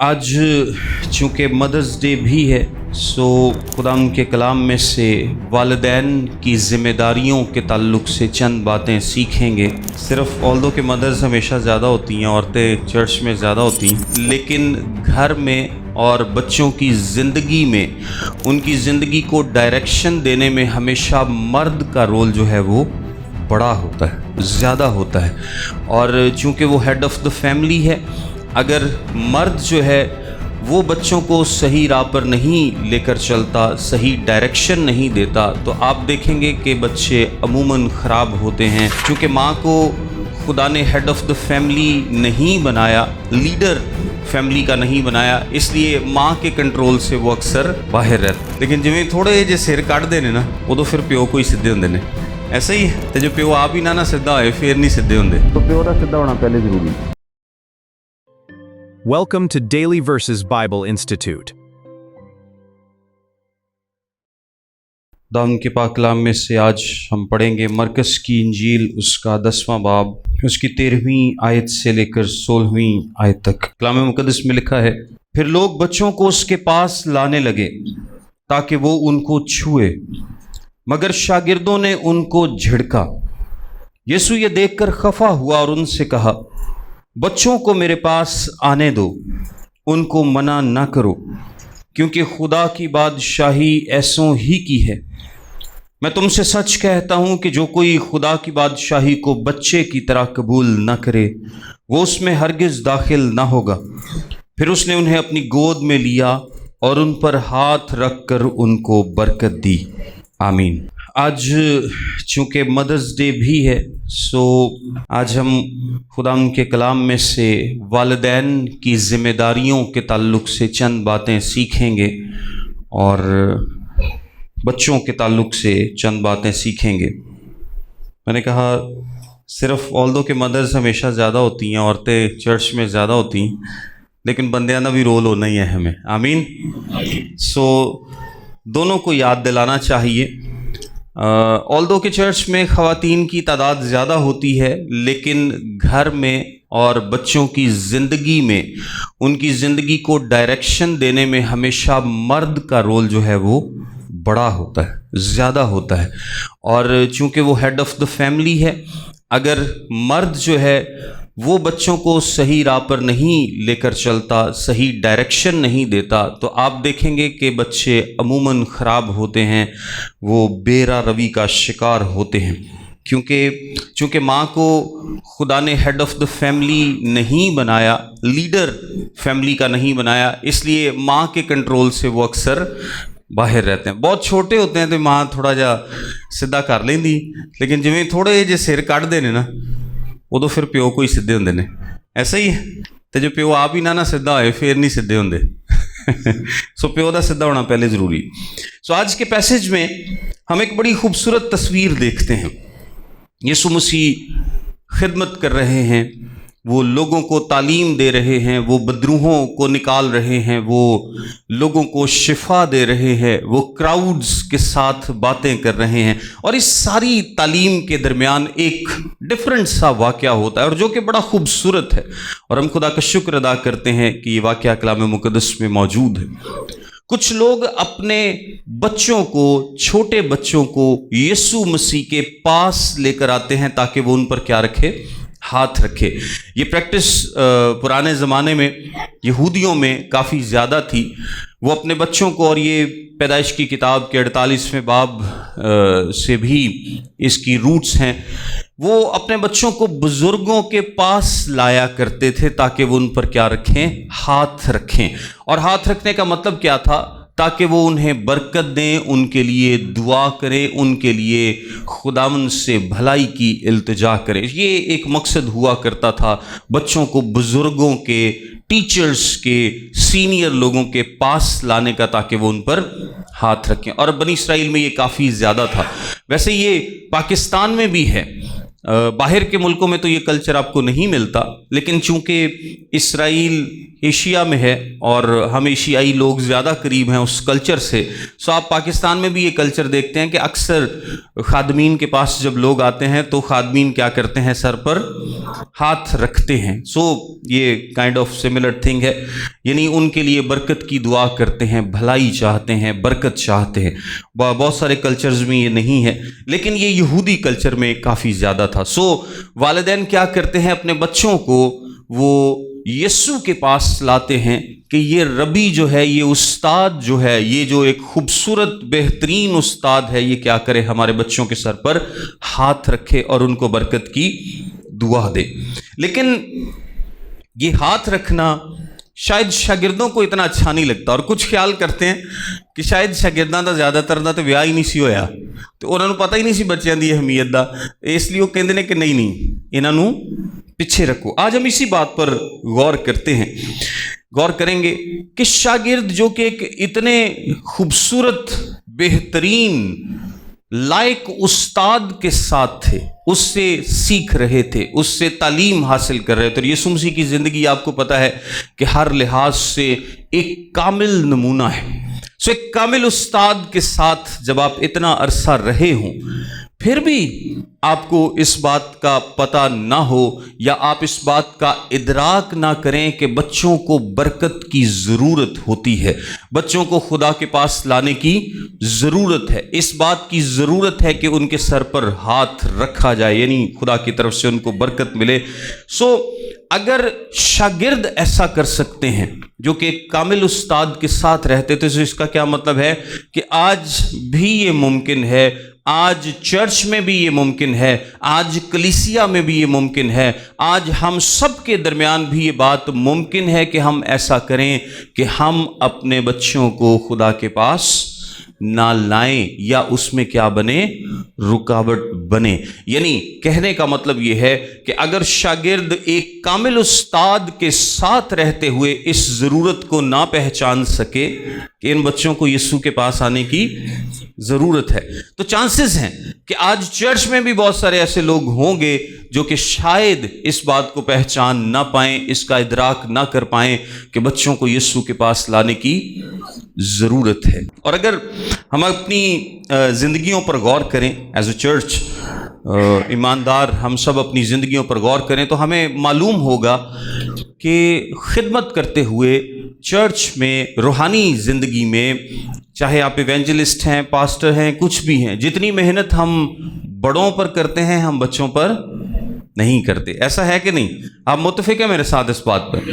آج چونکہ مدرس ڈے بھی ہے سو خدا کے کلام میں سے والدین کی ذمہ داریوں کے تعلق سے چند باتیں سیکھیں گے۔ صرف آلدو کہ مدرس ہمیشہ زیادہ ہوتی ہیں، عورتیں چرچ میں زیادہ ہوتی ہیں، لیکن گھر میں اور بچوں کی زندگی میں ان کی زندگی کو ڈائریکشن دینے میں ہمیشہ مرد کا رول جو ہے وہ بڑا ہوتا ہے، زیادہ ہوتا ہے۔ اور چونکہ وہ ہیڈ آف دا فیملی ہے، اگر مرد جو ہے وہ بچوں کو صحیح راہ پر نہیں لے کر چلتا، صحیح ڈائریکشن نہیں دیتا، تو آپ دیکھیں گے کہ بچے عموماً خراب ہوتے ہیں۔ چونکہ ماں کو خدا نے ہیڈ آف دا فیملی نہیں بنایا، لیڈر فیملی کا نہیں بنایا، اس لیے ماں کے کنٹرول سے وہ اکثر باہر رہتا۔ لیکن جویں تھوڑے جے سر کٹ دینے نا ادو پھر پیو کو ہی سدھے ہوندے نے، ایسا ہی ہے۔ تے جو پیو آپ ہی نہ سدھا ہوئے پھر نہیں سدھے ہوندے، تو پیو دا سدھا ہونا پہلے ضروری۔ Welcome to Daily Verses Bible Institute. خدا کے پاک کلام میں سے آج ہم پڑھیں گے مرکز کی انجیل، اس کا 10واں باب، اس کی 13ویں آیت سے لے کر 16ویں آیت تک۔ کلام مقدس میں لکھا ہے، پھر لوگ بچوں کو اس کے پاس لانے لگے تاکہ وہ ان کو چھوئے، مگر شاگردوں نے ان کو جھڑکا۔ یسوع یہ دیکھ کر خفا ہوا اور ان سے کہا، بچوں کو میرے پاس آنے دو، ان کو منع نہ کرو، کیونکہ خدا کی بادشاہی ایسوں ہی کی ہے۔ میں تم سے سچ کہتا ہوں کہ جو کوئی خدا کی بادشاہی کو بچے کی طرح قبول نہ کرے وہ اس میں ہرگز داخل نہ ہوگا۔ پھر اس نے انہیں اپنی گود میں لیا اور ان پر ہاتھ رکھ کر ان کو برکت دی۔ آمین۔ آج چونکہ مدرس ڈے بھی ہے سو آج ہم خدا کے کلام میں سے والدین کی ذمہ داریوں کے تعلق سے چند باتیں سیکھیں گے اور بچوں کے تعلق سے چند باتیں سیکھیں گے۔ میں نے کہا صرف آلدو کہ مدرس ہمیشہ زیادہ ہوتی ہیں، عورتیں چرچ میں زیادہ ہوتی ہیں، لیکن بندیاں بھی رول ہونا ہی ہے ہمیں۔ آمین۔ سو دونوں کو یاد دلانا چاہیے۔ آلدو کہ چرچ میں خواتین کی تعداد زیادہ ہوتی ہے، لیکن گھر میں اور بچوں کی زندگی میں ان کی زندگی کو ڈائریکشن دینے میں ہمیشہ مرد کا رول جو ہے وہ بڑا ہوتا ہے، زیادہ ہوتا ہے۔ اور چونکہ وہ ہیڈ آف دا فیملی ہے، اگر مرد جو ہے وہ بچوں کو صحیح راہ پر نہیں لے کر چلتا، صحیح ڈائریکشن نہیں دیتا، تو آپ دیکھیں گے کہ بچے عموماً خراب ہوتے ہیں، وہ بے راہ روی کا شکار ہوتے ہیں۔ چونکہ ماں کو خدا نے ہیڈ آف دا فیملی نہیں بنایا، لیڈر فیملی کا نہیں بنایا، اس لیے ماں کے کنٹرول سے وہ اکثر باہر رہتے ہیں۔ بہت چھوٹے ہوتے ہیں تو ماں تھوڑا جا سدھا کر لیندی، لیکن جویں تھوڑے جے سر کٹ دینے نا ادو پھر پیو کو ہی سدھے ہوندے نے، ایسا ہی ہے۔ تو جو پیو آپ ہی نہ سدھا ہوئے پھر نہیں سدھے ہوندے، سو پیو دا سدھا ہونا پہلے ضروری۔ سو آج کے پیسج میں ہم ایک بڑی خوبصورت تصویر دیکھتے ہیں۔ یسوع مسیح خدمت کر رہے ہیں، وہ لوگوں کو تعلیم دے رہے ہیں، وہ بدروحوں کو نکال رہے ہیں، وہ لوگوں کو شفا دے رہے ہیں، وہ کراؤڈز کے ساتھ باتیں کر رہے ہیں، اور اس ساری تعلیم کے درمیان ایک ڈفرنٹ سا واقعہ ہوتا ہے اور جو کہ بڑا خوبصورت ہے، اور ہم خدا کا شکر ادا کرتے ہیں کہ یہ واقعہ کلام مقدس میں موجود ہے۔ کچھ لوگ اپنے بچوں کو، چھوٹے بچوں کو یسوع مسیح کے پاس لے کر آتے ہیں تاکہ وہ ان پر کیا رکھے؟ ہاتھ رکھے۔ یہ پریکٹس پرانے زمانے میں یہودیوں میں کافی زیادہ تھی۔ وہ اپنے بچوں کو، اور یہ پیدائش کی کتاب کے 48ویں باب سے بھی اس کی روٹس ہیں، وہ اپنے بچوں کو بزرگوں کے پاس لایا کرتے تھے تاکہ وہ ان پر کیا رکھیں؟ ہاتھ رکھیں۔ اور ہاتھ رکھنے کا مطلب کیا تھا؟ تاکہ وہ انہیں برکت دیں، ان کے لیے دعا کریں، ان کے لیے خداوند سے بھلائی کی التجا کریں۔ یہ ایک مقصد ہوا کرتا تھا، بچوں کو بزرگوں کے، ٹیچرز کے، سینئر لوگوں کے پاس لانے کا تاکہ وہ ان پر ہاتھ رکھیں۔ اور بنی اسرائیل میں یہ کافی زیادہ تھا۔ ویسے یہ پاکستان میں بھی ہے، باہر کے ملکوں میں تو یہ کلچر آپ کو نہیں ملتا، لیکن چونکہ اسرائیل ایشیا میں ہے اور ہم ایشیائی لوگ زیادہ قریب ہیں اس کلچر سے. سو آپ پاکستان میں بھی یہ کلچر دیکھتے ہیں کہ اکثر خادمین کے پاس جب لوگ آتے ہیں تو خادمین کیا کرتے ہیں, سر پر ہاتھ رکھتے ہیں. سو یہ کائنڈ آف سملر تھنگ ہے, یعنی ان کے لیے برکت کی دعا کرتے ہیں, بھلائی چاہتے ہیں, برکت چاہتے ہیں. بہت سارے کلچرز میں یہ نہیں ہے, لیکن یہ یہودی کلچر میں کافی زیادہ تھا. سو والدین کیا کرتے ہیں, اپنے بچوں کو وہ یسوع کے پاس لاتے ہیں کہ یہ ربی جو ہے, یہ استاد جو ہے, یہ جو ایک خوبصورت بہترین استاد ہے, یہ کیا کرے, ہمارے بچوں کے سر پر ہاتھ رکھے اور ان کو برکت کی دعا دے. لیکن یہ ہاتھ رکھنا شاید شاگردوں کو اتنا اچھا نہیں لگتا, اور کچھ خیال کرتے ہیں کہ شاید شاگرداں دا زیادہ تر دا تو ویاہ ہی نہیں سی ہویا, تو انہوں نے پتہ ہی نہیں سی بچیاں دی اہمیت دا, اس لیے وہ کہندے نے کہ نہیں انہاں نوں پیچھے رکھو. آج ہم اسی بات پر غور کرتے ہیں, غور کریں گے کہ شاگرد جو کہ ایک اتنے خوبصورت بہترین لائق استاد کے ساتھ تھے, اس سے سیکھ رہے تھے, اس سے تعلیم حاصل کر رہے تھے. اور یسوع مسیح کی زندگی آپ کو پتہ ہے کہ ہر لحاظ سے ایک کامل نمونہ ہے. سو ایک کامل استاد کے ساتھ جب آپ اتنا عرصہ رہے ہوں, پھر بھی آپ کو اس بات کا پتہ نہ ہو یا آپ اس بات کا ادراک نہ کریں کہ بچوں کو برکت کی ضرورت ہوتی ہے, بچوں کو خدا کے پاس لانے کی ضرورت ہے, اس بات کی ضرورت ہے کہ ان کے سر پر ہاتھ رکھا جائے, یعنی خدا کی طرف سے ان کو برکت ملے. سو اگر شاگرد ایسا کر سکتے ہیں جو کہ ایک کامل استاد کے ساتھ رہتے تھے, تو اس کا کیا مطلب ہے کہ آج بھی یہ ممکن ہے, آج چرچ میں بھی یہ ممکن ہے, آج کلیسیا میں بھی یہ ممکن ہے, آج ہم سب کے درمیان بھی یہ بات ممکن ہے کہ ہم ایسا کریں کہ ہم اپنے بچوں کو خدا کے پاس نہ لائیں یا اس میں کیا بنے, رکاوٹ بنے. یعنی کہنے کا مطلب یہ ہے کہ اگر شاگرد ایک کامل استاد کے ساتھ رہتے ہوئے اس ضرورت کو نہ پہچان سکے کہ ان بچوں کو یسوع کے پاس آنے کی ضرورت ہے, تو چانسز ہیں کہ آج چرچ میں بھی بہت سارے ایسے لوگ ہوں گے جو کہ شاید اس بات کو پہچان نہ پائیں, اس کا ادراک نہ کر پائیں کہ بچوں کو یسوع کے پاس لانے کی ضرورت ہے. اور اگر ہم اپنی زندگیوں پر غور کریں ایز اے چرچ, ایماندار ہم سب اپنی زندگیوں پر غور کریں, تو ہمیں معلوم ہوگا کہ خدمت کرتے ہوئے چرچ میں, روحانی زندگی میں, چاہے آپ ایونجلسٹ ہیں, پاسٹر ہیں, کچھ بھی ہیں, جتنی محنت ہم بڑوں پر کرتے ہیں ہم بچوں پر نہیں کرتے. ایسا ہے کہ نہیں؟ آپ متفق ہیں میرے ساتھ اس بات پر؟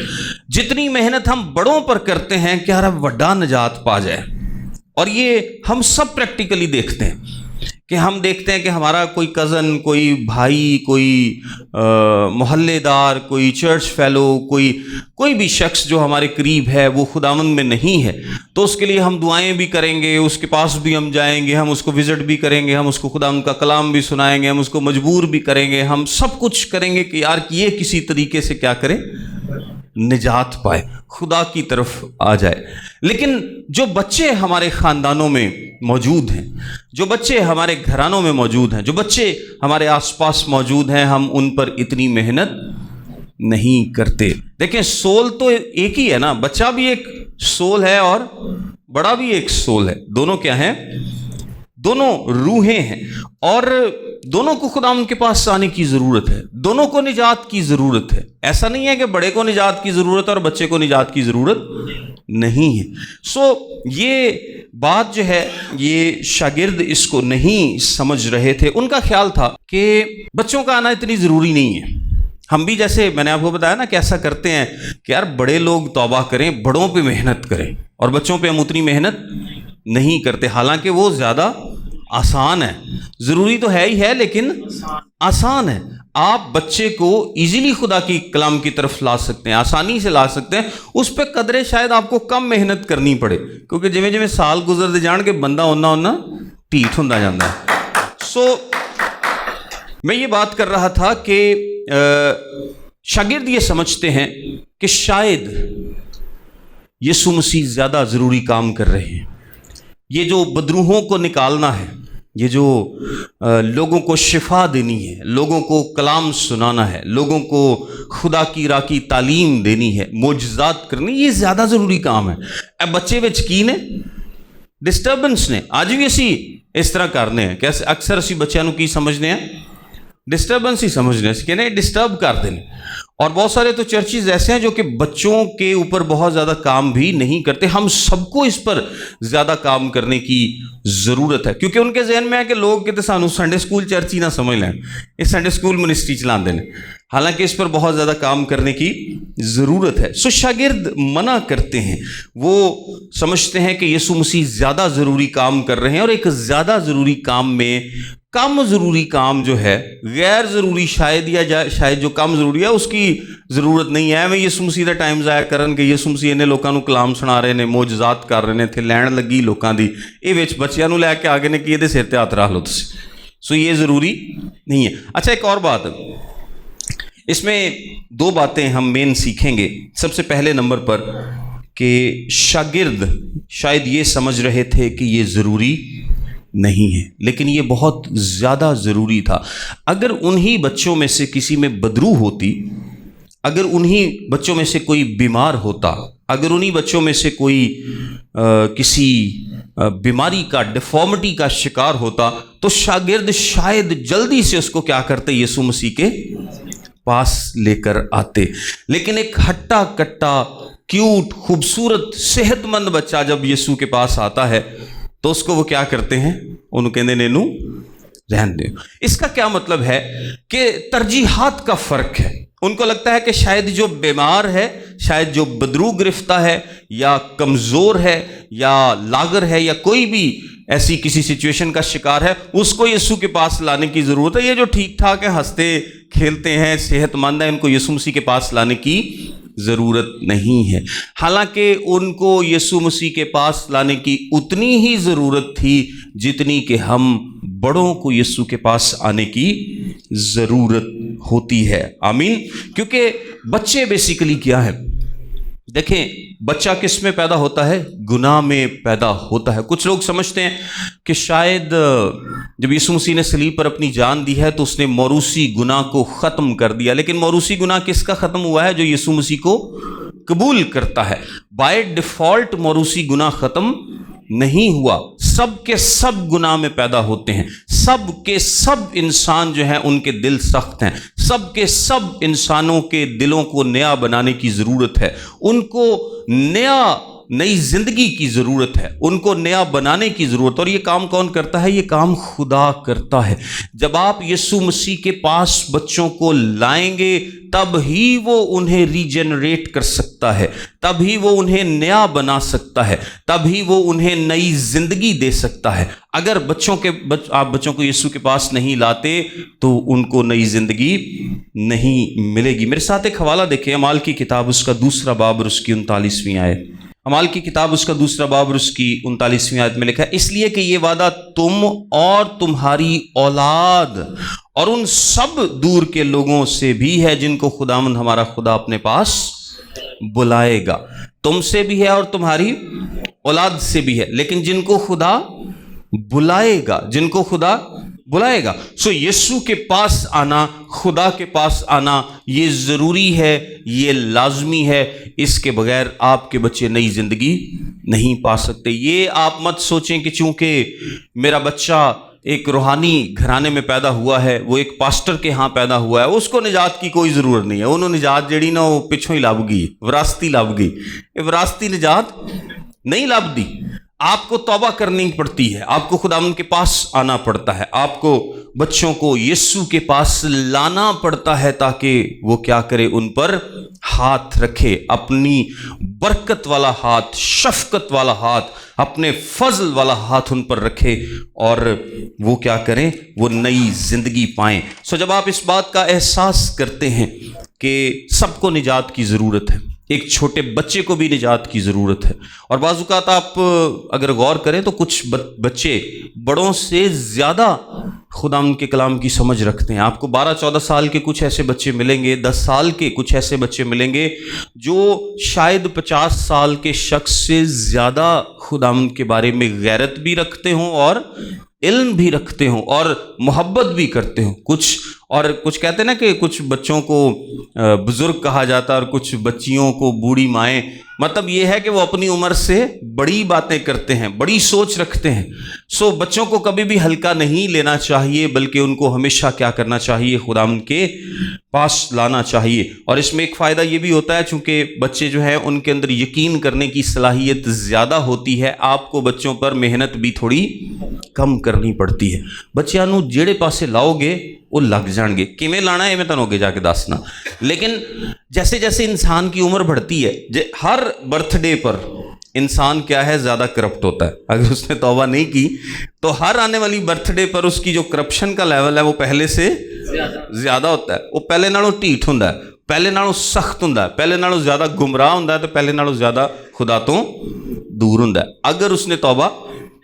جتنی محنت ہم بڑوں پر کرتے ہیں کہ یار اب وڈا نجات پا جائے, اور یہ ہم سب پریکٹیکلی دیکھتے ہیں کہ ہم دیکھتے ہیں کہ ہمارا کوئی کزن, کوئی بھائی, کوئی محلے دار, کوئی چرچ فیلو, کوئی بھی شخص جو ہمارے قریب ہے وہ خداوند میں نہیں ہے, تو اس کے لیے ہم دعائیں بھی کریں گے, اس کے پاس بھی ہم جائیں گے, ہم اس کو وزٹ بھی کریں گے, ہم اس کو خداوند کا کلام بھی سنائیں گے, ہم اس کو مجبور بھی کریں گے, ہم سب کچھ کریں گے کہ یار یہ کسی طریقے سے کیا کرے, نجات پائے, خدا کی طرف آ جائے. لیکن جو بچے ہمارے خاندانوں میں موجود ہیں, جو بچے ہمارے گھرانوں میں موجود ہیں, جو بچے ہمارے آس پاس موجود ہیں, ہم ان پر اتنی محنت نہیں کرتے. دیکھیں سول تو ایک ہی ہے نا, بچہ بھی ایک سول ہے اور بڑا بھی ایک سول ہے, دونوں کیا ہیں, دونوں روحیں ہیں, اور دونوں کو خدا ان کے پاس آنے کی ضرورت ہے, دونوں کو نجات کی ضرورت ہے. ایسا نہیں ہے کہ بڑے کو نجات کی ضرورت ہے اور بچے کو نجات کی ضرورت نہیں ہے. سو یہ بات جو ہے, یہ شاگرد اس کو نہیں سمجھ رہے تھے. ان کا خیال تھا کہ بچوں کا آنا اتنی ضروری نہیں ہے. ہم بھی جیسے میں نے آپ کو بتایا نا کہ ایسا کرتے ہیں کہ یار بڑے لوگ توبہ کریں, بڑوں پہ محنت کریں, اور بچوں پہ ہم اتنی محنت نہیں کرتے, حالانکہ وہ زیادہ آسان ہے. ضروری تو ہے ہی ہے لیکن آسان ہے. آپ بچے کو ایزیلی خدا کی کلام کی طرف لا سکتے ہیں, آسانی سے لا سکتے ہیں. اس پہ قدرے شاید آپ کو کم محنت کرنی پڑے, کیونکہ جویں جویں سال گزرتے جان کے بندہ اونا ٹھیٹ ہوندا جاندا ہے. سو میں یہ بات کر رہا تھا کہ شاگرد یہ سمجھتے ہیں کہ شاید یسوع مسیح زیادہ ضروری کام کر رہے ہیں. یہ جو بدروحوں کو نکالنا ہے, یہ جو لوگوں کو شفا دینی ہے، لوگوں کو کلام سنانا ہے، لوگوں کو خدا کی راہ کی تعلیم دینی ہے، معجزات کرنی، یہ زیادہ ضروری کام ہے۔ اب بچے وچ کی نے ڈسٹربنس نے آج بھی اسی اس طرح کرنے ہیں، کیسے اکثر اسی بچوں کو کی سمجھنے ہیں، ڈسٹربنس ہی سمجھنے ہیں کہ نہیں ڈسٹرب کر دینے۔ اور بہت سارے تو چرچز ایسے ہیں جو کہ بچوں کے اوپر بہت زیادہ کام بھی نہیں کرتے۔ ہم سب کو اس پر زیادہ کام کرنے کی ضرورت ہے، کیونکہ ان کے ذہن میں ہے کہ لوگ کہتے سانو سنڈے سکول چرچ ہی نہ سمجھ لیں، یہ سنڈے سکول منسٹری چلا دینے، حالانکہ اس پر بہت زیادہ کام کرنے کی ضرورت ہے۔ سو شاگرد منع کرتے ہیں، وہ سمجھتے ہیں کہ یسوع مسیح زیادہ ضروری کام کر رہے ہیں، اور ایک زیادہ ضروری کام میں کم ضروری کام جو ہے، غیر ضروری شاید یا شاید جو کم ضروری ہے اس کی ضرورت نہیں ہے۔ میں یسوع مسیح دا ٹائم ضائع کرن کہ یسوع مسیح نے لوکاں نوں کلام سنا رہے نے، معجزات کر رہے نے، تے لین لگی لوکاں دی، یہ وچ بچیاں نوں لے کے آگے نے کہ یہ سر تے ہاتھ رکھ لو تسی، سو یہ ضروری نہیں ہے۔ اچھا ایک اور بات، اس میں دو باتیں ہم مین سیکھیں گے۔ سب سے پہلے نمبر پر کہ شاگرد شاید یہ سمجھ رہے تھے کہ یہ ضروری نہیں ہے، لیکن یہ بہت زیادہ ضروری تھا۔ اگر انہی بچوں میں سے کسی میں بدرو ہوتی، اگر انہی بچوں میں سے کوئی بیمار ہوتا، اگر انہی بچوں میں سے کوئی کسی بیماری کا، ڈیفارمٹی کا شکار ہوتا، تو شاگرد شاید جلدی سے اس کو کیا کرتے، یسوع مسیح کے پاس لے کر آتے۔ لیکن ایک ہٹا کٹا کیوٹ خوبصورت صحت مند بچہ جب یسوع کے پاس آتا ہے تو اس کو وہ کیا کرتے ہیں، انہوں کہتے ہیں نینو رہن دے۔ اس کا کیا مطلب ہے کہ ترجیحات کا فرق ہے۔ ان کو لگتا ہے کہ شاید جو بیمار ہے، شاید جو بدرو گرفتہ ہے یا کمزور ہے یا لاغر ہے یا کوئی بھی ایسی کسی سچویشن کا شکار ہے، اس کو یسوع کے پاس لانے کی ضرورت ہے۔ یہ جو ٹھیک ٹھاک ہے، ہنستے کھیلتے ہیں، صحت مند ہیں، ان کو یسوع مسیح کے پاس لانے کی ضرورت نہیں ہے۔ حالانکہ ان کو یسوع مسیح کے پاس لانے کی اتنی ہی ضرورت تھی جتنی کہ ہم بڑوں کو یسوع کے پاس آنے کی ضرورت ہوتی ہے۔ آمین۔ کیونکہ بچے بیسیکلی کیا ہے، دیکھیں بچہ کس میں پیدا ہوتا ہے، گناہ میں پیدا ہوتا ہے۔ کچھ لوگ سمجھتے ہیں کہ شاید جب یسوع مسیح نے صلیب پر اپنی جان دی ہے تو اس نے موروثی گناہ کو ختم کر دیا، لیکن موروثی گناہ کس کا ختم ہوا ہے، جو یسوع مسیح کو قبول کرتا ہے۔ بائی ڈیفالٹ موروثی گناہ ختم نہیں ہوا، سب کے سب گناہ میں پیدا ہوتے ہیں، سب کے سب انسان جو ہیں ان کے دل سخت ہیں، سب کے سب انسانوں کے دلوں کو نیا بنانے کی ضرورت ہے، ان کو نئی زندگی کی ضرورت ہے، ان کو نیا بنانے کی ضرورت۔ اور یہ کام کون کرتا ہے، یہ کام خدا کرتا ہے۔ جب آپ یسوع مسیح کے پاس بچوں کو لائیں گے تب ہی وہ انہیں ریجنریٹ کر سکتا ہے، تب ہی وہ انہیں نیا بنا سکتا ہے، تب ہی وہ انہیں نئی زندگی دے سکتا ہے۔ اگر آپ بچوں کو یسوع کے پاس نہیں لاتے تو ان کو نئی زندگی نہیں ملے گی۔ میرے ساتھ ایک حوالہ دیکھیں، اعمال کی کتاب اس کا 2 باب اور اس کی 39ویں آیت۔ اعمال کی کتاب اس کا 2 باب اور اس کی 39ویں آیت میں لکھا ہے، اس لیے کہ یہ وعدہ تم اور تمہاری اولاد اور ان سب دور کے لوگوں سے بھی ہے جن کو خداوند ہمارا خدا اپنے پاس بلائے گا۔ تم سے بھی ہے اور تمہاری اولاد سے بھی ہے، لیکن جن کو خدا بلائے گا، جن کو خدا بلائے گا۔ سو یسوع کے پاس آنا، خدا کے پاس آنا، یہ ضروری ہے، یہ لازمی ہے۔ اس کے بغیر آپ کے بچے نئی زندگی نہیں پا سکتے۔ یہ آپ مت سوچیں کہ چونکہ میرا بچہ ایک روحانی گھرانے میں پیدا ہوا ہے، وہ ایک پاسٹر کے ہاں پیدا ہوا ہے، اس کو نجات کی کوئی ضرورت نہیں ہے۔ انہوں نجات جڑی نا وہ پچھوں ہی لب گئی، وراثتی لب گئی۔ یہ وراثتی نجات نہیں لب دی، آپ کو توبہ کرنی پڑتی ہے، آپ کو خداوند کے پاس آنا پڑتا ہے، آپ کو بچوں کو یسوع کے پاس لانا پڑتا ہے تاکہ وہ کیا کرے، ان پر ہاتھ رکھے، اپنی برکت والا ہاتھ، شفقت والا ہاتھ، اپنے فضل والا ہاتھ ان پر رکھے اور وہ کیا کریں، وہ نئی زندگی پائیں۔ سو جب آپ اس بات کا احساس کرتے ہیں کہ سب کو نجات کی ضرورت ہے، ایک چھوٹے بچے کو بھی نجات کی ضرورت ہے، اور بعض اوقات آپ اگر غور کریں تو کچھ بچے بڑوں سے زیادہ خداوند کے کلام کی سمجھ رکھتے ہیں۔ آپ کو 12-14 سال کے کچھ ایسے بچے ملیں گے، 10 سال کے کچھ ایسے بچے ملیں گے جو شاید 50 سال کے شخص سے زیادہ خداوند کے بارے میں غیرت بھی رکھتے ہوں اور علم بھی رکھتے ہوں اور محبت بھی کرتے ہوں. کچھ کہتے ہیں نا کہ کچھ بچوں کو بزرگ کہا جاتا ہے اور کچھ بچیوں کو بوڑھی مائیں. مطلب یہ ہے کہ وہ اپنی عمر سے بڑی باتیں کرتے ہیں, بڑی سوچ رکھتے ہیں. سو بچوں کو کبھی بھی ہلکا نہیں لینا چاہیے, بلکہ ان کو ہمیشہ کیا کرنا چاہیے, خداوند کے پاس لانا چاہیے. اور اس میں ایک فائدہ یہ بھی ہوتا ہے, چونکہ بچے جو ہیں ان کے اندر یقین کرنے کی صلاحیت زیادہ ہوتی ہے. آپ کو بچوں پر محنت بھی تھوڑی کم کرنی پڑتی ہے. بچیاں نو جیڑے پاسے لاؤ گے وہ لگ جان گے. کیویں لانا ہے میں تنوں اگے جا کے دسنا. لیکن جیسے جیسے انسان کی عمر بڑھتی ہے, ہر برتھ ڈے پر انسان کیا ہے, زیادہ کرپٹ ہوتا ہے. اگر اس نے توبہ نہیں کی تو ہر آنے والی برتھ ڈے پر اس کی جو کرپشن کا لیول ہے وہ پہلے سے زیادہ ہوتا ہے. وہ پہلے نالوں ٹھیٹ ہوندا ہے, پہلے نالوں سخت ہوندا ہے, پہلے نالوں زیادہ گمراہ ہوندا ہے, تو پہلے نالوں زیادہ خدا تو دور ہوندا ہے. اگر اس نے توبہ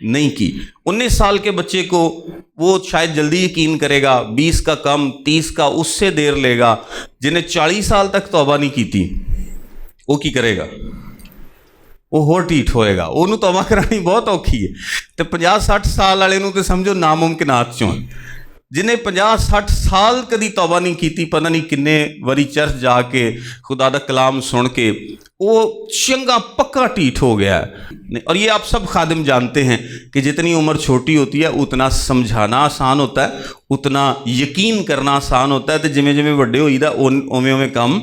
نہیں کی, 19 سال کے بچے کو وہ شاید جلدی یقین کرے گا, 20 کا کم, 30 کا اس سے دیر لے گا. جنہیں 40 سال تک توبہ نہیں کی تھی وہ کی کرے گا, وہ ہور ٹھیٹ ہوئے گا. انہوں توبہ کرانی بہت اوکھی ہے. تو 50-60 سال والے نوں تو سمجھو ناممکنات چوں. جنہیں 50-60 سال کدی توبہ نہیں کی, پتہ نہیں کنے وری چرچ جا کے خدا دا کلام سن کے وہ چنگا پکا ٹھیٹ ہو گیا ہے. اور یہ آپ سب خادم جانتے ہیں کہ جتنی عمر چھوٹی ہوتی ہے اتنا سمجھانا آسان ہوتا ہے, اتنا یقین کرنا آسان ہوتا ہے. تو جویں جویں وڈے ہوئی دا اوویں اوویں کم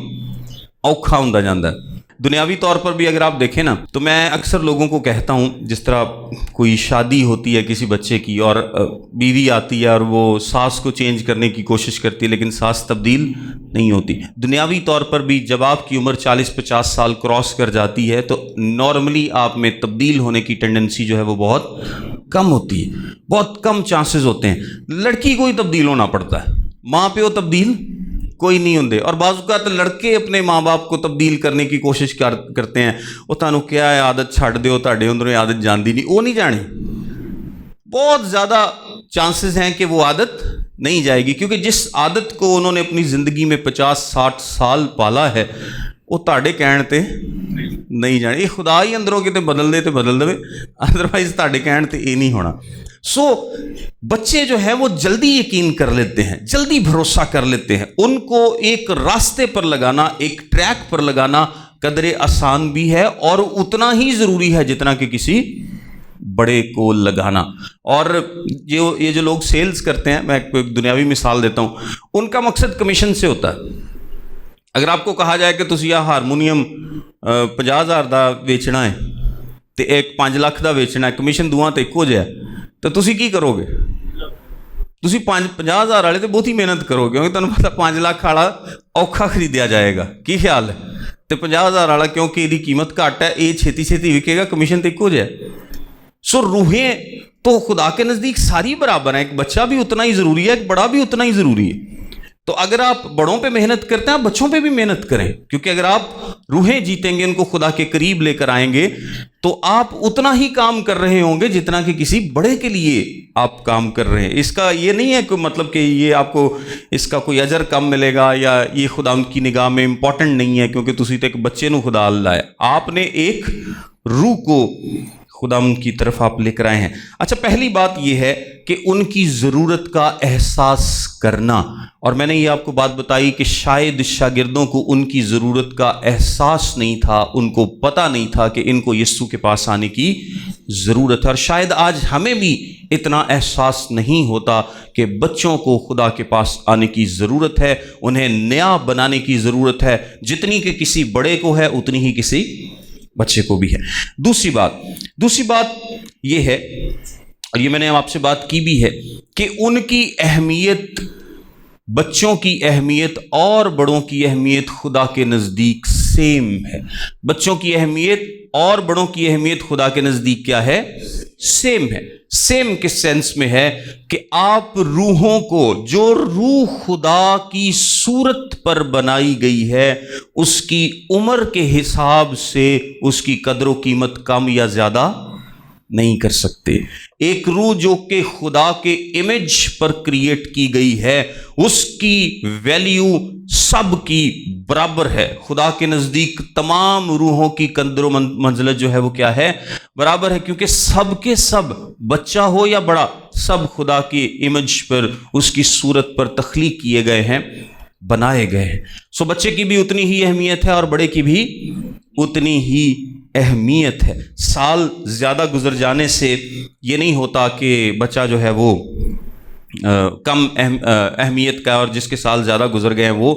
اوکھا ہوندا جاندا ہے. دنیاوی طور پر بھی اگر آپ دیکھیں نا, تو میں اکثر لوگوں کو کہتا ہوں, جس طرح کوئی شادی ہوتی ہے کسی بچے کی اور بیوی آتی ہے اور وہ ساس کو چینج کرنے کی کوشش کرتی ہے, لیکن ساس تبدیل نہیں ہوتی. دنیاوی طور پر بھی جب آپ کی عمر 40-50 سال کراس کر جاتی ہے تو نارملی آپ میں تبدیل ہونے کی ٹینڈنسی جو ہے وہ بہت کم ہوتی ہے, بہت کم چانسز ہوتے ہیں. لڑکی کو ہی تبدیل ہونا پڑتا ہے, ماں پیو تبدیل کوئی نہیں ہوندے. اور بعض اوقات لڑکے اپنے ماں باپ کو تبدیل کرنے کی کوشش کرتے ہیں. وہ تانوں کیا ہے عادت چھڈ دیو, تہاڈے اندروں عادت جاندی نہیں. وہ نہیں جانی, بہت زیادہ چانسز ہیں کہ وہ عادت نہیں جائے گی, کیونکہ جس عادت کو انہوں نے اپنی زندگی میں 50-60 سال پالا ہے وہ تہاڈے کہن تے نہیں جانی. یہ خدا ہی اندروں کتے بدل دے تے بدل دے, ادروائز تہاڈے کہن تے یہ نہیں ہونا. سو بچے جو ہیں وہ جلدی یقین کر لیتے ہیں, جلدی بھروسہ کر لیتے ہیں. ان کو ایک راستے پر لگانا, ایک ٹریک پر لگانا قدر آسان بھی ہے اور اتنا ہی ضروری ہے جتنا کہ کسی بڑے کو لگانا. اور یہ جو لوگ سیلز کرتے ہیں, میں ایک دنیاوی مثال دیتا ہوں, ان کا مقصد کمیشن سے ہوتا ہے. اگر آپ کو کہا جائے کہ تسی یہ ہارمونیم 50,000 دا بیچنا ہے تو ایک 5 لاکھ دا بیچنا ہے, کمیشن دوواں تے ایک ہو جائے, تو تسی کی کرو گے؟ تسی 50,000 والے تو بہت ہی محنت کرو گے, کیونکہ تمہیں پتا 5 لاکھ والا اوکھا خریدیا جائے گا. کی خیال ہے؟ تو 50,000 والا کیونکہ یہ قیمت گھٹ ہے, یہ چھتی چھتی وکے گا, کمیشن تو ایک ہو جائے. سو روحیں تو خدا کے نزدیک ساری برابر ہیں. ایک بچہ بھی اتنا ہی ضروری ہے, ایک بڑا بھی اتنا ہی ضروری ہے. تو اگر آپ بڑوں پہ محنت کرتے ہیں, آپ بچوں پہ بھی محنت کریں, کیونکہ اگر آپ روحیں جیتیں گے, ان کو خدا کے قریب لے کر آئیں گے, تو آپ اتنا ہی کام کر رہے ہوں گے جتنا کہ کسی بڑے کے لیے آپ کام کر رہے ہیں. اس کا یہ نہیں ہے کہ مطلب کہ یہ آپ کو اس کا کوئی اجر کم ملے گا یا یہ خدا ان کی نگاہ میں امپورٹنٹ نہیں ہے, کیونکہ تسی تو ایک بچے نو خدا لائے, آپ نے ایک روح کو خدا ان کی طرف آپ لے کر آئے ہیں. اچھا, پہلی بات یہ ہے کہ ان کی ضرورت کا احساس کرنا. اور میں نے یہ آپ کو بات بتائی کہ شاید شاگردوں کو ان کی ضرورت کا احساس نہیں تھا, ان کو پتہ نہیں تھا کہ ان کو یسوع کے پاس آنے کی ضرورت ہے. اور شاید آج ہمیں بھی اتنا احساس نہیں ہوتا کہ بچوں کو خدا کے پاس آنے کی ضرورت ہے, انہیں نیا بنانے کی ضرورت ہے. جتنی کہ کسی بڑے کو ہے اتنی ہی کسی بچے کو بھی ہے. دوسری بات یہ ہے, اور یہ میں نے آپ سے بات کی بھی ہے, کہ ان کی اہمیت, بچوں کی اہمیت اور بڑوں کی اہمیت خدا کے نزدیک سیم ہے. بچوں کی اہمیت اور بڑوں کی اہمیت خدا کے نزدیک کیا ہے؟ سیم ہے. سیم کس سینس میں ہے کہ آپ روحوں کو, جو روح خدا کی صورت پر بنائی گئی ہے, اس کی عمر کے حساب سے اس کی قدر و قیمت کم یا زیادہ نہیں کر سکتے۔ ایک روح جو کہ خدا کے امیج پر کریٹ کی گئی ہے، اس کی ویلیو سب کی برابر ہے۔ خدا کے نزدیک تمام روحوں کی قدر و منزلت جو ہے وہ کیا ہے؟ برابر ہے، کیونکہ سب کے سب، بچہ ہو یا بڑا، سب خدا کے امیج پر، اس کی صورت پر تخلیق کیے گئے ہیں، بنائے گئے ہیں۔ سو بچے کی بھی اتنی ہی اہمیت ہے اور بڑے کی بھی اتنی ہی اہمیت ہے۔ سال زیادہ گزر جانے سے یہ نہیں ہوتا کہ بچہ جو ہے وہ کم اہمیت کا، اور جس کے سال زیادہ گزر گئے ہیں وہ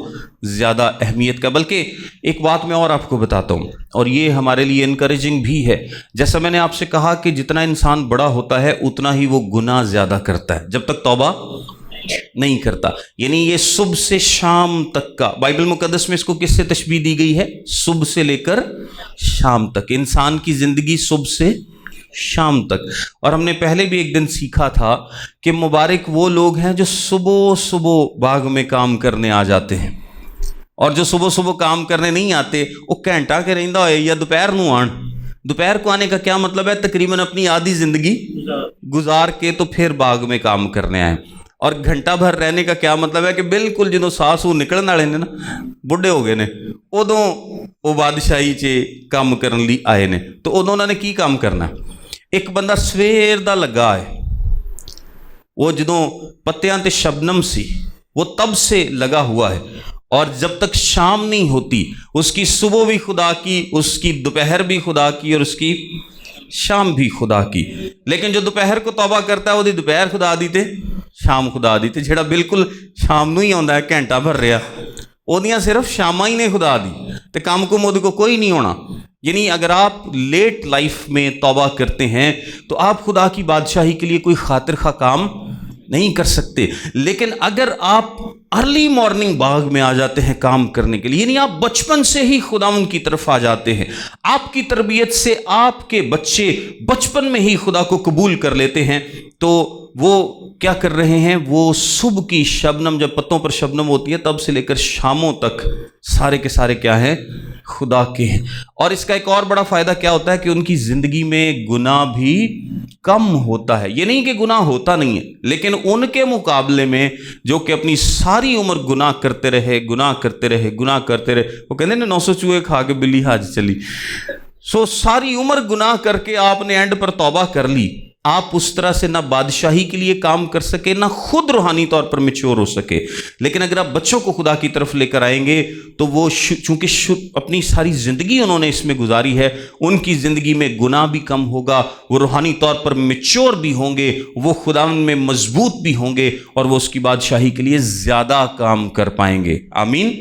زیادہ اہمیت کا۔ بلکہ ایک بات میں اور آپ کو بتاتا ہوں، اور یہ ہمارے لیے انکریجنگ بھی ہے۔ جیسا میں نے آپ سے کہا کہ جتنا انسان بڑا ہوتا ہے اتنا ہی وہ گناہ زیادہ کرتا ہے، جب تک توبہ نہیں کرتا۔ یعنی یہ صبح سے شام تک کا، بائبل مقدس میں اس کو کس سے تشبیہ دی گئی ہے؟ صبح سے لے کر شام تک، انسان کی زندگی صبح سے شام تک۔ اور ہم نے پہلے بھی ایک دن سیکھا تھا کہ مبارک وہ لوگ ہیں جو صبح صبح باغ میں کام کرنے آ جاتے ہیں، اور جو صبح صبح کام کرنے نہیں آتے وہ گھنٹہ کے رہندہ ہوئے یا دوپہر نو آن۔ دوپہر کو آنے کا کیا مطلب ہے؟ تقریباً اپنی آدھی زندگی گزار کے تو پھر باغ میں کام کرنے آئے۔ اور گھنٹہ بھر رہنے کا کیا مطلب ہے؟ کہ بالکل جدوں ساس وہ نکلن والے نے نا، بڈھے ہو گئے نے، ادوں وہ بادشاہی چ کام کرن لی آئے نے۔ تو ادوں انہوں نے کی کام کرنا؟ ایک بندہ سویر دا لگا ہے، وہ جدوں پتیاں تے شبنم سی وہ تب سے لگا ہوا ہے، اور جب تک شام نہیں ہوتی اس کی صبح بھی خدا کی، اس کی دوپہر بھی خدا کی، اور اس کی شام بھی خدا کی۔ لیکن جو دوپہر کو توبہ کرتا ہے وہ دوپہر خدا دی تے شام خدا دی، تے جڑا بالکل شام نو ہی آندا ہے گھنٹہ بھر رہا، اودیاں صرف شاماں ہی نے خدا دی، تے کام کو مود کو کوئی نہیں ہونا۔ یعنی اگر آپ لیٹ لائف میں توبہ کرتے ہیں تو آپ خدا کی بادشاہی کے لیے کوئی خاطر خواہ کام نہیں کر سکتے۔ لیکن اگر آپ ارلی مارننگ باغ میں آ جاتے ہیں کام کرنے کے لیے، یعنی آپ بچپن سے ہی خداوند کی طرف آ جاتے ہیں، آپ کی تربیت سے آپ کے بچے بچپن میں ہی خدا کو قبول کر لیتے ہیں، تو وہ کیا کر رہے ہیں؟ وہ صبح کی شبنم، جب پتوں پر شبنم ہوتی ہے تب سے لے کر شاموں تک سارے کے سارے کیا ہیں؟ خدا کے ہیں۔ اور اس کا ایک اور بڑا فائدہ کیا ہوتا ہے کہ ان کی زندگی میں گناہ بھی کم ہوتا ہے۔ یہ نہیں کہ گناہ ہوتا نہیں ہے، لیکن ان کے مقابلے میں جو کہ اپنی ساری عمر گناہ کرتے رہے، وہ کہتے ہیں نا 900 چوہے کھا کے بلی حج چلی۔ ساری عمر گناہ کر کے آپ نے اینڈ پر توبہ کر لی، آپ اس طرح سے نہ بادشاہی کے لیے کام کر سکے، نہ خود روحانی طور پر میچور ہو سکے۔ لیکن اگر آپ بچوں کو خدا کی طرف لے کر آئیں گے تو وہ چونکہ اپنی ساری زندگی انہوں نے اس میں گزاری ہے، ان کی زندگی میں گناہ بھی کم ہوگا، وہ روحانی طور پر میچور بھی ہوں گے، وہ خداوند میں مضبوط بھی ہوں گے، اور وہ اس کی بادشاہی کے لیے زیادہ کام کر پائیں گے۔ آمین۔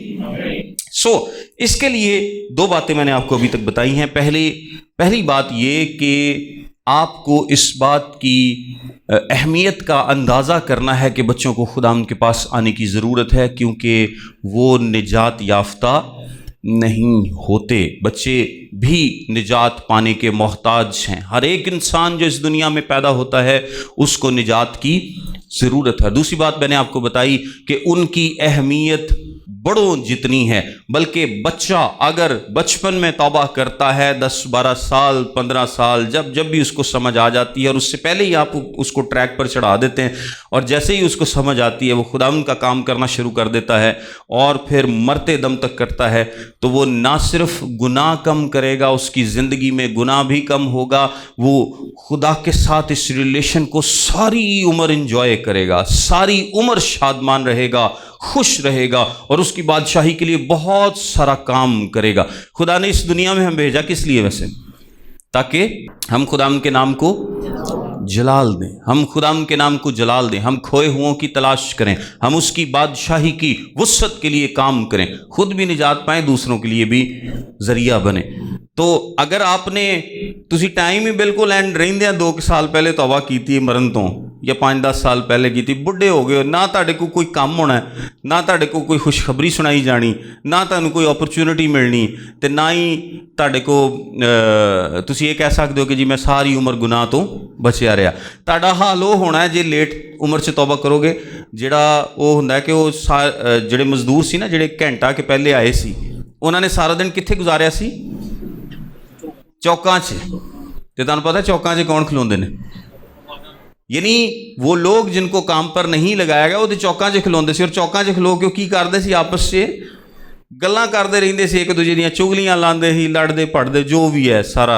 اس کے لیے دو باتیں میں نے آپ کو ابھی تک بتائی ہیں۔ پہلی بات یہ کہ آپ کو اس بات کی اہمیت کا اندازہ کرنا ہے کہ بچوں کو خداوند کے پاس آنے کی ضرورت ہے، کیونکہ وہ نجات یافتہ نہیں ہوتے۔ بچے بھی نجات پانے کے محتاج ہیں۔ ہر ایک انسان جو اس دنیا میں پیدا ہوتا ہے اس کو نجات کی ضرورت ہے۔ دوسری بات میں نے آپ کو بتائی کہ ان کی اہمیت بڑوں جتنی ہے، بلکہ بچہ اگر بچپن میں توبہ کرتا ہے 10 12 سال 15 سال جب بھی اس کو سمجھ آ جاتی ہے، اور اس سے پہلے ہی آپ اس کو ٹریک پر چڑھا دیتے ہیں، اور جیسے ہی اس کو سمجھ آتی ہے وہ خداوند کا کام کرنا شروع کر دیتا ہے، اور پھر مرتے دم تک کرتا ہے، تو وہ نہ صرف گناہ کم کرے گا، اس کی زندگی میں گناہ بھی کم ہوگا، وہ خدا کے ساتھ اس ریلیشن کو ساری عمر انجوائے کرے گا، ساری عمر شادمان رہے گا، خوش رہے گا، اور اس کی بادشاہی کے لیے بہت سارا کام کرے گا۔ خدا نے اس دنیا میں ہم بھیجا کس لیے ویسے؟ تاکہ ہم خداوند کے نام کو جلال دیں، ہم خداوند کے نام کو جلال دیں، ہم کھوئے ہوئوں کی تلاش کریں، ہم اس کی بادشاہی کی وسعت کے لیے کام کریں، خود بھی نجات پائیں، دوسروں کے لیے بھی ذریعہ بنیں۔ تو اگر آپ نے تسی ٹائم ہی بالکل اینڈ رہندیاں 2 سال پہلے توبہ کیتی مرن تو، یا 5-10 سال پہلے کیتی، بڈھے ہو گئے، نہ تہاڈے کو کوئی کام ہونا ہے، نہ تہاڈے کو کوئی خوشخبری سنائی جانی، نہ تہانوں کوئی اپرچونٹی ملنی، تے نہ ہی تہاڈے کو تسی یہ کہہ سکتے ہو کہ جی میں ساری عمر گناہ تو بچیا رہا۔ تہاڈا حال وہ ہونا ہے جے لیٹ عمر سے توبہ کرو گے، جڑا وہ ہوندا ہے کہ وہ جڑے مزدور سی نا، جڑے گھنٹہ کے پہلے آئے سی، انہوں نے سارا دن کتنے گزاریا سی؟ چوکاں 'چ، ਤੇ ਤੁਹਾਨੂੰ ਪਤਾ ਚੌਕਾਂ 'ਚ ਕੌਣ ਖਲੋਂਦੇ ਨੇ? ਯਾਨੀ ਉਹ ਲੋਕ ਜਿਨ ਕੋ ਕੰਮ ਪਰ ਨਹੀਂ ਲਗਾਇਆ ਗਿਆ ਉਹ ਤੇ ਚੌਕਾਂ 'ਚ ਖਲੋਂਦੇ ਸੀ, ਔਰ ਚੌਕਾਂ 'ਚ ਖਲੋ ਕੇ ਉਹ ਕੀ ਕਰਦੇ ਸੀ? ਆਪਸ 'ਚ ਗੱਲਾਂ ਕਰਦੇ ਰਹਿੰਦੇ ਸੀ, ਇੱਕ ਦੂਜੇ ਦੀਆਂ ਚੁਗਲੀਆਂ ਲਾਉਂਦੇ ਸੀ, ਲੜਦੇ ਪੜਦੇ, ਜੋ ਵੀ ਹੈ ਸਾਰਾ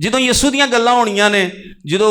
ਜਦੋਂ ਯਿਸੂ ਦੀਆਂ ਗੱਲਾਂ ਹੋਣੀਆਂ ਨੇ, ਜਦੋਂ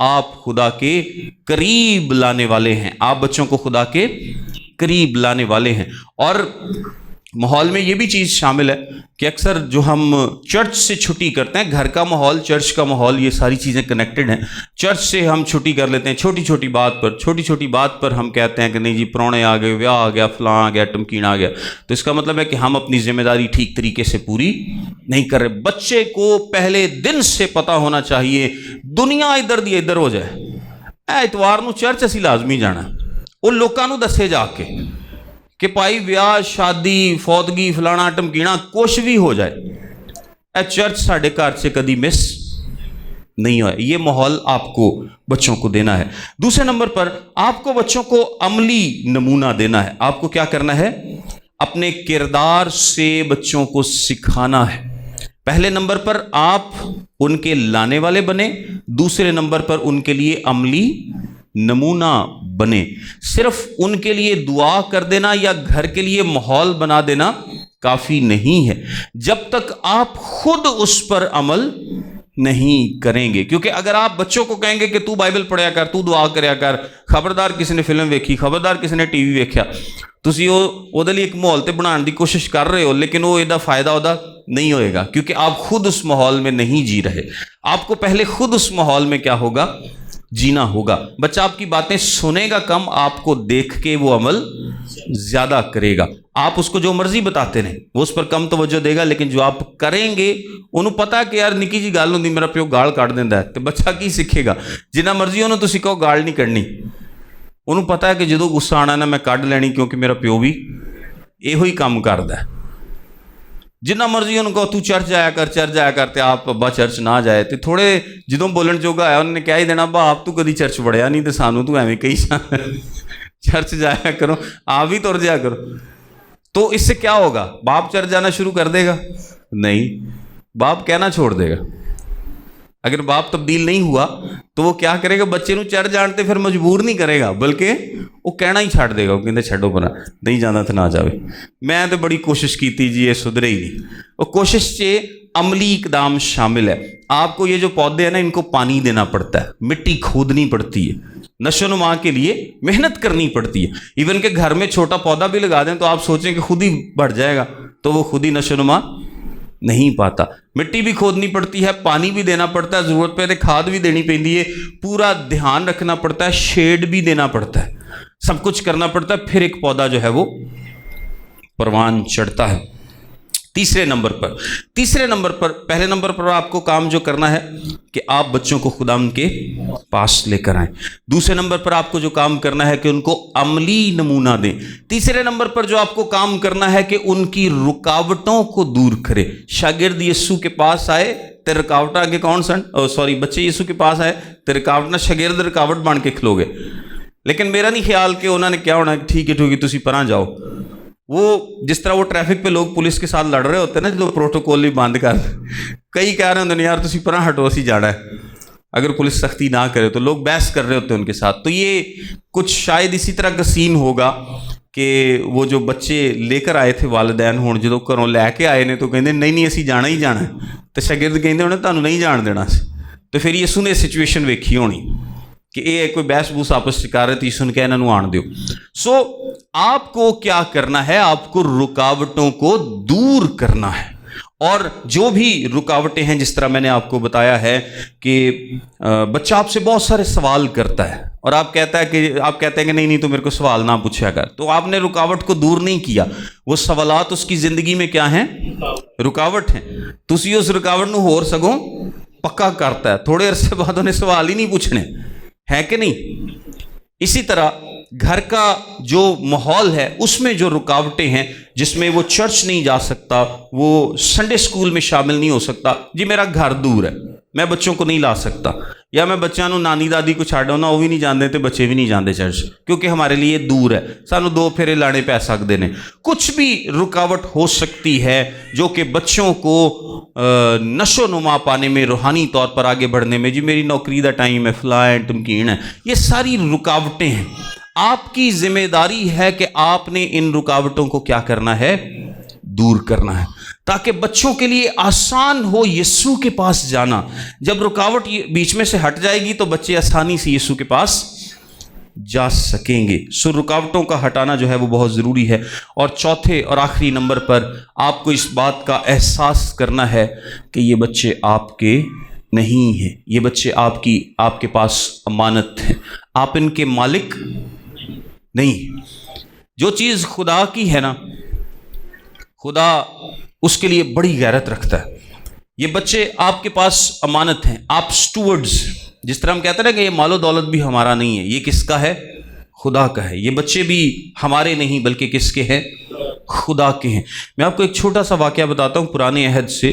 آپ خدا کے قریب لانے والے ہیں، آپ بچوں کو خدا کے قریب لانے والے ہیں۔ اور ماحول میں یہ بھی چیز شامل ہے کہ اکثر جو ہم چرچ سے چھٹی کرتے ہیں، گھر کا ماحول، چرچ کا ماحول، یہ ساری چیزیں کنیکٹڈ ہیں۔ چرچ سے ہم چھٹی کر لیتے ہیں چھوٹی چھوٹی بات پر ہم کہتے ہیں کہ نہیں جی پرونے آ گئے، ویاہ آ گیا، فلاں آ گیا، ٹمکین آ گیا، تو اس کا مطلب ہے کہ ہم اپنی ذمہ داری ٹھیک طریقے سے پوری نہیں کر رہے۔ بچے کو پہلے دن سے پتہ ہونا چاہیے دنیا ادھر دی ادھر ہو جائے، اتوار نو چرچ اسی لازمی جانا، وہ لوکاں نو دسے جا کے کہ پائی ویاہ شادی فوتگی فلانا ٹمکینا کچھ بھی ہو جائے، اے چرچ ساڈے گھر سے کدی مس نہیں ہوا۔ یہ ماحول آپ کو بچوں کو دینا ہے۔ دوسرے نمبر پر آپ کو بچوں کو عملی نمونہ دینا ہے۔ آپ کو کیا کرنا ہے؟ اپنے کردار سے بچوں کو سکھانا ہے۔ پہلے نمبر پر آپ ان کے لانے والے بنے، دوسرے نمبر پر ان کے لیے عملی نمونہ بنے۔ صرف ان کے لیے دعا کر دینا یا گھر کے لیے ماحول بنا دینا کافی نہیں ہے جب تک آپ خود اس پر عمل نہیں کریں گے۔ کیونکہ اگر آپ بچوں کو کہیں گے کہ تو بائبل پڑھیا کر، تو دعا کریا کر، خبردار کسی نے فلم ویکھی، خبردار کسی نے ٹی وی ویکھیا، تسی وہ دے لیے ایک ماحول تے بنانے دی کوشش کر رہے ہو، لیکن وہ ایڈا فائدہ ہودا نہیں ہوئے گا، کیونکہ آپ خود اس ماحول میں نہیں جی رہے۔ آپ کو پہلے خود اس ماحول میں کیا ہوگا؟ جینا ہوگا۔ بچہ آپ کی باتیں سنے گا کم، آپ کو دیکھ کے وہ عمل زیادہ کرے گا۔ آپ اس کو جو مرضی بتاتے رہیں وہ اس پر کم توجہ دے گا، لیکن جو آپ کریں گے انہوں پتا کہ یار نکی جی گل ہوندی میرا پیو گال کٹ دیندا ہے، تو بچہ کی سیکھے گا؟ جنہ مرضی انہوں تسی کہو گال نہیں کڈنی، انہوں پتا ہے کہ جدوں غصہ آنا نا میں کڈ لینی، کیونکہ میرا پیو بھی یہو ہی کام کردا ہے۔ جنہ مرضی انہوں کو تو چرچ جایا کر تے آپ ابا چرچ نہ جائے تے تھوڑے جدوں بولن جوگا آیا انہوں نے کہہ ہی دینا با آپ تو کدی چرچ وڑیا نہیں تے سانو تو ایویں کہی چرچ جایا کرو، آپ بھی تر جایا کرو۔ تو اس سے کیا ہوگا؟ باپ چرچ جانا شروع کر دے گا؟ نہیں، باپ کہنا چھوڑ دے گا۔ اگر باپ تبدیل نہیں ہوا تو وہ کیا کرے گا؟ بچے نو چرچ جانتے پھر مجبور نہیں کرے گا، بلکہ وہ کہنا ہی چھاڑ دے گا، وہ کہندے چھڈو پرا نہیں جانا تو نہ جاوے، میں تو بڑی کوشش کیتی جی یہ سدھرے ہی نہیں۔ وہ کوشش سے عملی اقدام شامل ہے۔ آپ کو یہ جو پودے ہیں نا ان کو پانی دینا پڑتا ہے، مٹی کھودنی پڑتی ہے، نشو نما کے لیے محنت کرنی پڑتی ہے۔ ایون کہ گھر میں چھوٹا پودا بھی لگا دیں تو آپ سوچیں کہ خود ہی بڑھ جائے گا، تو وہ خود ہی نشو نما نہیں پاتا۔ مٹی بھی کھودنی پڑتی ہے، پانی بھی دینا پڑتا ہے، ضرورت پہ کھاد بھی دینی پڑتی ہے، پورا دھیان رکھنا پڑتا ہے، شیڈ بھی دینا پڑتا ہے، سب کچھ کرنا پڑتا ہے، پھر ایک پودا جو ہے وہ پروان چڑھتا ہے۔ تیسرے نمبر پر پہلے نمبر پر آپ کو کام جو کرنا ہے کہ آپ بچوں کو خدا ان کے پاس لے کر آئیں۔ دوسرے نمبر پر آپ کو جو کام کرنا ہے کہ ان کو عملی نمونہ دیں۔ تیسرے نمبر پر جو آپ کو کام کرنا ہے کہ ان کی رکاوٹوں کو دور کرے۔ شاگرد یسوع کے پاس آئے تے رکاوٹ آگے کون سن؟ بچے یسوع کے پاس آئے تے رکاوٹ نہ، شاگرد رکاوٹ بن کے کھلو گے۔ لیکن میرا نہیں خیال کہ انہوں نے کیا ہونا ٹھیک ہے تسی پراں جاؤ۔ وہ جس طرح وہ ٹریفک پہ لوگ پولیس کے ساتھ لڑ رہے ہوتے ہیں نا، جو پروٹوکول بھی بند کر، کئی کہہ رہے ہوتے ہیں یار تسی پراں ہٹو اسی جانا ہے، اگر پولیس سختی نہ کرے تو لوگ بحث کر رہے ہوتے ہیں ان کے ساتھ۔ تو یہ کچھ شاید اسی طرح کا سین ہوگا کہ وہ جو بچے لے کر آئے تھے والدین ہون جدوں گھروں لے کے آئے نے تو کہندے نہیں اسی جانا ہی جانا ہے، تو شاگرد کہندے انہیں تانوں نہیں جان دینا سی۔ تو پھر یسوع نے سچویشن ویکھی ہونی کہ یہ کوئی بحث بوس آپس سے کر رہے تھے، یسوع نے کہا انہاں نوں آن دیو۔ سو آپ کو کیا کرنا ہے؟ آپ کو رکاوٹوں کو دور کرنا ہے، اور جو بھی رکاوٹیں ہیں جس طرح میں نے آپ کو بتایا ہے کہ بچہ آپ سے بہت سارے سوال کرتا ہے اور آپ کہتے ہیں کہ نہیں تو میرے کو سوال نہ پوچھا کر، تو آپ نے رکاوٹ کو دور نہیں کیا۔ وہ سوالات اس کی زندگی میں کیا ہیں؟ رکاوٹ ہیں۔ تسی اس رکاوٹ نو ہور سگوں پکا کرتا ہے، تھوڑے عرصے بعد انہیں سوال ہی نہیں پوچھنے، ہے کہ نہیں؟ اسی طرح گھر کا جو ماحول ہے اس میں جو رکاوٹیں ہیں، جس میں وہ چرچ نہیں جا سکتا، وہ سنڈے سکول میں شامل نہیں ہو سکتا، جی میرا گھر دور ہے میں بچوں کو نہیں لا سکتا، یا میں بچوں نو نانی دادی کو چھڈ آنا وہ بھی نہیں جاندے تے بچے بھی نہیں جاندے چرچ کیونکہ ہمارے لیے دور ہے، سانو 2 پھیرے لانے پی سکتے ہیں۔ کچھ بھی رکاوٹ ہو سکتی ہے جو کہ بچوں کو نشو نما پانے میں، روحانی طور پر آگے بڑھنے میں، جی میری نوکری دا ٹائم ہے، فلاں ٹمکین ہے، یہ ساری رکاوٹیں ہیں۔ آپ کی ذمہ داری ہے کہ آپ نے ان رکاوٹوں کو کیا کرنا ہے؟ دور کرنا ہے تاکہ بچوں کے لیے آسان ہو یسوع کے پاس جانا. جب رکاوٹ بیچ میں سے ہٹ جائے گی تو بچے آسانی سے یسوع کے پاس جا سکیں گے. سو رکاوٹوں کا ہٹانا جو ہے وہ بہت ضروری ہے. اور چوتھے اور آخری نمبر پر آپ کو اس بات کا احساس کرنا ہے کہ یہ بچے آپ کے نہیں ہیں، یہ بچے آپ کے پاس امانت ہیں، آپ ان کے مالک نہیں. جو چیز خدا کی ہے نا، خدا اس کے لیے بڑی غیرت رکھتا ہے. یہ بچے آپ کے پاس امانت ہیں، آپ سٹوورڈز. جس طرح ہم کہتے ہیں نا کہ یہ مال و دولت بھی ہمارا نہیں ہے، یہ کس کا ہے؟ خدا کا ہے. یہ بچے بھی ہمارے نہیں بلکہ کس کے ہیں؟ خدا کے ہیں. میں آپ کو ایک چھوٹا سا واقعہ بتاتا ہوں پرانے عہد سے.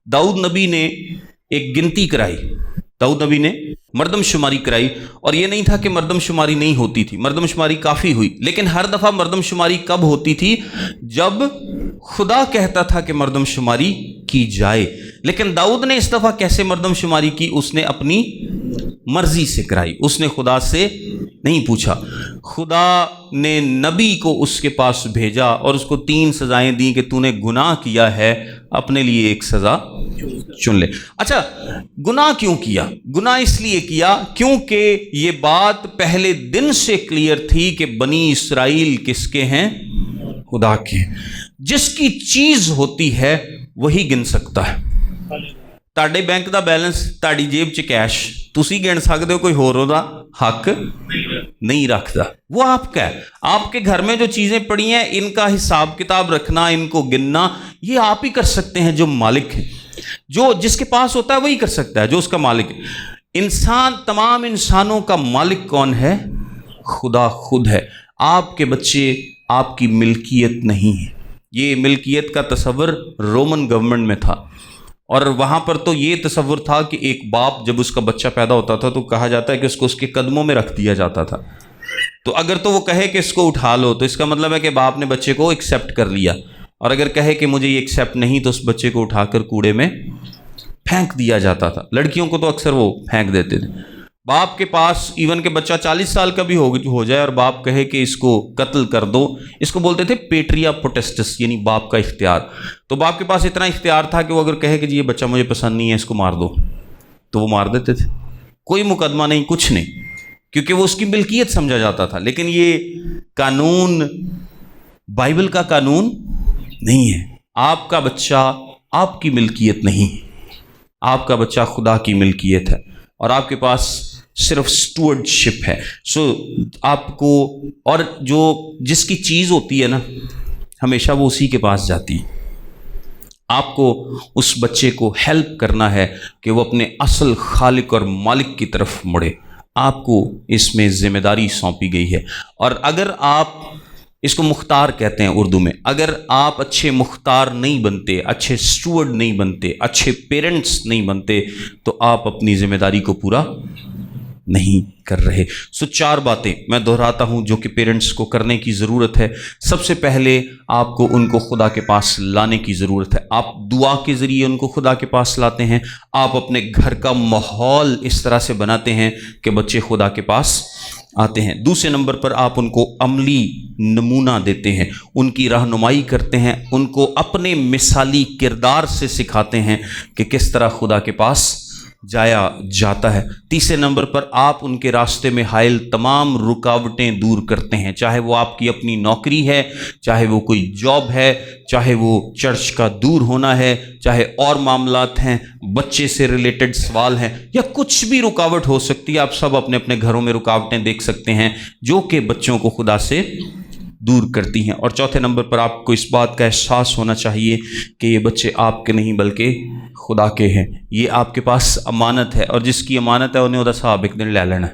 داؤد نبی نے ایک گنتی کرائی، داؤد نبی نے مردم شماری کرائی، اور یہ نہیں تھا کہ مردم شماری نہیں ہوتی تھی، مردم شماری کافی ہوئی، لیکن ہر دفعہ مردم شماری کب ہوتی تھی؟ جب خدا کہتا تھا کہ مردم شماری کی جائے. لیکن داؤد نے اس دفعہ کیسے مردم شماری کی؟ اس نے اپنی مرضی سے کرائی، اس نے خدا سے نہیں پوچھا. خدا نے نبی کو اس کے پاس بھیجا اور اس کو 3 سزائیں دیں کہ تو نے گناہ کیا ہے، اپنے لیے ایک سزا چن لے. اچھا، گناہ کیوں کیا؟ گناہ اس لیے کیا کیونکہ یہ بات پہلے دن سے کلیئر تھی کہ بنی اسرائیل کس کے ہیں؟ خدا کے ہیں. جس کی چیز ہوتی ہے وہی گن سکتا ہے. تاڑے بینک دا بیلنس، تاڑی جیب چ کیش تسی گن سکتے ہو، کوئی ہور دا حق نہیں رکھتا. وہ آپ کا ہے. آپ کے گھر میں جو چیزیں پڑی ہیں ان کا حساب کتاب رکھنا، ان کو گننا، یہ آپ ہی کر سکتے ہیں جو مالک ہے. جو جس کے پاس ہوتا ہے وہی کر سکتا ہے جو اس کا مالک ہے. انسان، تمام انسانوں کا مالک کون ہے؟ خدا خود ہے. آپ کے بچے آپ کی ملکیت نہیں ہے. یہ ملکیت کا تصور رومن گورنمنٹ میں تھا، اور وہاں پر تو یہ تصور تھا کہ ایک باپ جب اس کا بچہ پیدا ہوتا تھا تو کہا جاتا ہے کہ اس کے قدموں میں رکھ دیا جاتا تھا. تو اگر تو وہ کہے کہ اس کو اٹھا لو تو اس کا مطلب ہے کہ باپ نے بچے کو ایکسیپٹ کر لیا، اور اگر کہے کہ مجھے یہ ایکسیپٹ نہیں تو اس بچے کو اٹھا کر کوڑے میں پھینک دیا جاتا تھا. لڑکیوں کو تو اکثر وہ پھینک دیتے تھے. باپ کے پاس ایون کہ بچہ 40 سال کا بھی ہو جائے اور باپ کہے کہ اس کو قتل کر دو، اس کو بولتے تھے پیٹریا پوٹسٹس، یعنی باپ کا اختیار. تو باپ کے پاس اتنا اختیار تھا کہ وہ اگر کہے کہ جی یہ بچہ مجھے پسند نہیں ہے، اس کو مار دو، تو وہ مار دیتے تھے. کوئی مقدمہ نہیں، کچھ نہیں، کیونکہ وہ اس کی ملکیت سمجھا جاتا تھا. لیکن یہ قانون بائبل کا قانون نہیں ہے. آپ کا بچہ آپ کی ملکیت نہیں ہے، آپ کا بچہ خدا کی ملکیت ہے، اور آپ کے پاس صرف سٹوورڈشپ ہے. سو آپ کو، اور جو جس کی چیز ہوتی ہے نا ہمیشہ وہ اسی کے پاس جاتی ہے. آپ کو اس بچے کو ہیلپ کرنا ہے کہ وہ اپنے اصل خالق اور مالک کی طرف مڑے. آپ کو اس میں ذمہ داری سونپی گئی ہے. اور اگر آپ، اس کو مختار کہتے ہیں اردو میں، اگر آپ اچھے مختار نہیں بنتے، اچھے سٹوورڈ نہیں بنتے، اچھے پیرنٹس نہیں بنتے، تو آپ اپنی ذمہ داری کو پورا نہیں کر رہے. سو 4 باتیں میں دہراتا ہوں جو کہ پیرنٹس کو کرنے کی ضرورت ہے. سب سے پہلے آپ کو ان کو خدا کے پاس لانے کی ضرورت ہے. آپ دعا کے ذریعے ان کو خدا کے پاس لاتے ہیں. آپ اپنے گھر کا ماحول اس طرح سے بناتے ہیں کہ بچے خدا کے پاس آتے ہیں. دوسرے نمبر پر آپ ان کو عملی نمونہ دیتے ہیں، ان کی رہنمائی کرتے ہیں، ان کو اپنے مثالی کردار سے سکھاتے ہیں کہ کس طرح خدا کے پاس جایا جاتا ہے. تیسرے نمبر پر آپ ان کے راستے میں حائل تمام رکاوٹیں دور کرتے ہیں، چاہے وہ آپ کی اپنی نوکری ہے، چاہے وہ کوئی جاب ہے، چاہے وہ چرچ کا دور ہونا ہے، چاہے اور معاملات ہیں، بچے سے ریلیٹڈ سوال ہیں، یا کچھ بھی رکاوٹ ہو سکتی ہے. آپ سب اپنے اپنے گھروں میں رکاوٹیں دیکھ سکتے ہیں جو کہ بچوں کو خدا سے دور کرتی ہیں. اور چوتھے نمبر پر آپ کو اس بات کا احساس ہونا چاہیے کہ یہ بچے آپ کے نہیں بلکہ خدا کے ہیں. یہ آپ کے پاس امانت ہے، اور جس کی امانت ہے انہیں وہ حساب ایک دن لے لینا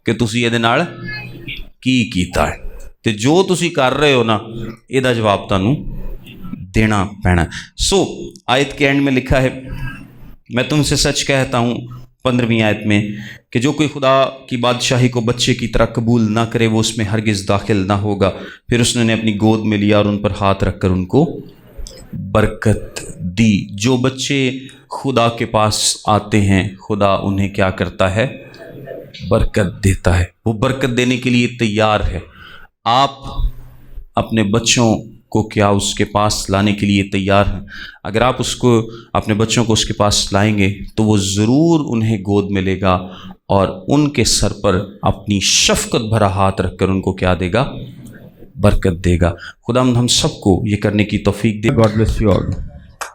کہ تسی یہ نال کی کیتا ہے، تے جو تسی کر رہے ہو نا یہ دا جواب تانوں دینا پینا. سو آیت کے اینڈ میں لکھا ہے، میں تم سے سچ کہتا ہوں 15ویں آیت میں، کہ جو کوئی خدا کی بادشاہی کو بچے کی طرح قبول نہ کرے وہ اس میں ہرگز داخل نہ ہوگا. پھر اس نے انہیں اپنی گود میں لیا اور ان پر ہاتھ رکھ کر ان کو برکت دی. جو بچے خدا کے پاس آتے ہیں خدا انہیں کیا کرتا ہے؟ برکت دیتا ہے. وہ برکت دینے کے لیے تیار ہے. آپ اپنے بچوں کو کیا اس کے پاس لانے کے لیے تیار ہیں. اگر آپ اس کو اپنے بچوں کو اس کے پاس لائیں گے تو وہ ضرور انہیں گود میں لے گا اور ان کے سر پر اپنی شفقت بھرا ہاتھ رکھ کر ان کو کیا دے گا؟ برکت دے گا. خدا ہم سب کو یہ کرنے کی توفیق دے. God bless you all.